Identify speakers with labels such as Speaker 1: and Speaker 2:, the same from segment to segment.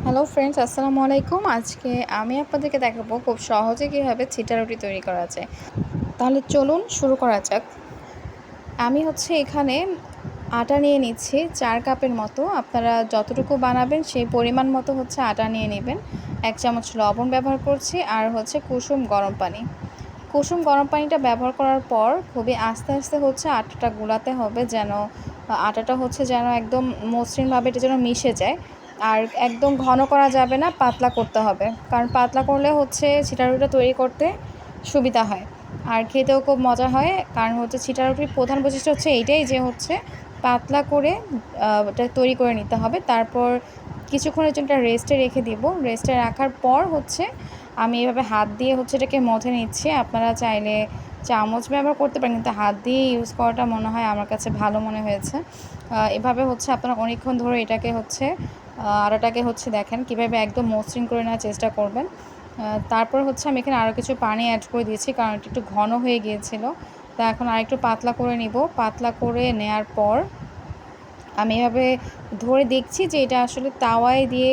Speaker 1: Hello friends, আসসালামু আলাইকুম। আজকে আমি আপনাদেরকে দেখাবো খুব সহজে কীভাবে ছিটা রুটি তৈরি করা যায়। তাহলে চলুন শুরু করা যাক। আমি এখানে আটা নিয়ে নিচ্ছি 4 কাপের মতো। আপনারা যতটুকু বানাবেন সেই পরিমাণ মতো আটা নিয়ে নেবেন। 1 চামচ লবণ ব্যবহার করছি আর কুসুম গরম পানি। কুসুম গরম পানিটা ব্যবহার করার পর খুবই আস্তে আস্তে আটাটা গুলাতে হবে, যেন আটাটা যেন একদম মসৃণভাবে এটা যেন মিশে যায়। আর একদম ঘন করা যাবে না, পাতলা করতে হবে, কারণ পাতলা করলে ছিটা রুটিটা তৈরি করতে সুবিধা হয় আর খেতেও খুব মজা হয়। কারণ ছিটা রুটির প্রধান বৈশিষ্ট্য এইটাই যে পাতলা করে ওটা তৈরি করে নিতে হবে। তারপর কিছুক্ষণের জন্য রেস্টে রেখে দিব। রেস্টে রাখার পর আমি এভাবে হাত দিয়ে এটাকে মথে নিচ্ছি। আপনারা চাইলে চামচ ব্যবহার করতে পারেন, কিন্তু হাত দিয়ে ইউজ করাটা মনে হয় আমার কাছে ভালো মনে হয়েছে। এভাবে আপনারা অনেকক্ষণ ধরে এটাকে আটাটাকে দেখেন কীভাবে একদম মসৃণ করে নেওয়ার চেষ্টা করবেন। তারপর আমি এখানে আরও কিছু পানি অ্যাড করে দিয়েছি, কারণ এটা একটু ঘন হয়ে গিয়েছিল। তা এখন আরেকটু পাতলা করে নিব। পাতলা করে নেয়ার পর আমি এভাবে ধরে দেখছি যে এটা আসলে তাওয়ায় দিয়ে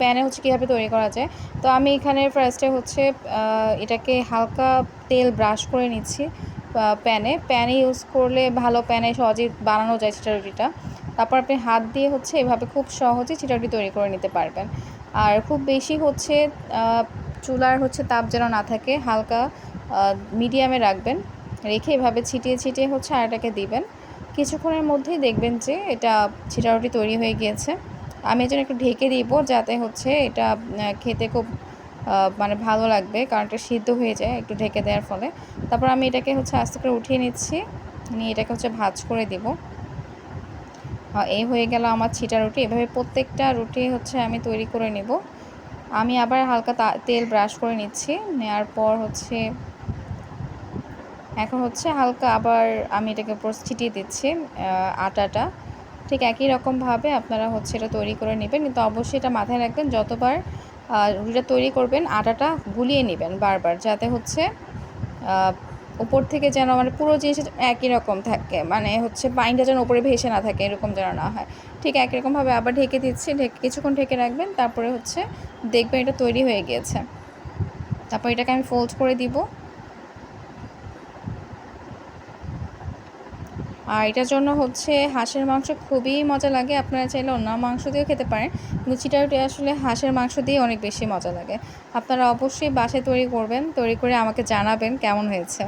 Speaker 1: প্যানে কীভাবে তৈরি করা যায়। তো আমি এখানে ফার্স্টে এটাকে হালকা তেল ব্রাশ করে নিচ্ছি প্যানে ইউজ করলে ভালো, প্যানে সহজেই বানানো যায় ছিটা রুটিটা। তারপর আপনি হাত দিয়ে এভাবে খুব সহজে ছিটা রুটি তৈরি করে নিতে পারবেন। আর খুব বেশি চুলার তাপ যেন না থাকে, হালকা মিডিয়ামে রাখবেন। রেখে এভাবে ছিটিয়ে ছিটিয়ে আটাটাকে দিবেন। কিছুক্ষণের মধ্যেই দেখবেন যে এটা ছিটা রুটি তৈরি হয়ে গিয়েছে। আমি এজন্য একটু ঢেকে দিব, যাতে এটা খেতে খুব মানে ভালো লাগবে, কারণ এটা সিদ্ধ হয়ে যায় একটু ঢেকে দেওয়ার ফলে। তারপর আমি এটাকে আস্তে করে উঠিয়ে নিচ্ছি, নিয়ে এটাকে ভাঁজ করে দেব। এই হয়ে গেল আমার ছিটা রুটি। এভাবে প্রত্যেকটা রুটি আমি তৈরি করে নেব। আমি আবার হালকা তেল ব্রাশ করে নিচ্ছি। নেওয়ার পর এখন হালকা আবার আমি এটাকে উপর ছিটিয়ে দিচ্ছি আটাটা। ঠিক একই রকমভাবে আপনারা এটা তৈরি করে নেবেন, কিন্তু অবশ্যই এটা মাথায় রাখবেন, যতবার রুটিটা তৈরি করবেন আটাটা গুলিয়ে নেবেন বারবার, যাতে উপর থেকে যেন মানে পুরো জিনিসটা একই রকম থাকে, মানে পানিটা যেন উপরে ভেসে না থাকে, এরকম যেন না হয়। ঠিক একই রকমভাবে আবার ঢেকে দিচ্ছি। কিছুক্ষণ ঢেকে রাখবেন, তারপরে দেখবেন এটা তৈরি হয়ে গিয়েছে। তারপর এটাকে আমি ফোল্ড করে দিব। আর এটার জন্য হাঁসের মাংস খুবই মজা লাগে। আপনারা চাইলে অন্য মাংস দিয়েও খেতে পারেন, কিন্তু ছিটা রুটি আসলে হাঁসের মাংস দিয়ে অনেক বেশি মজা লাগে। আপনারা অবশ্যই বাসায় তৈরি করবেন, তৈরি করে আমাকে জানাবেন কেমন হয়েছে।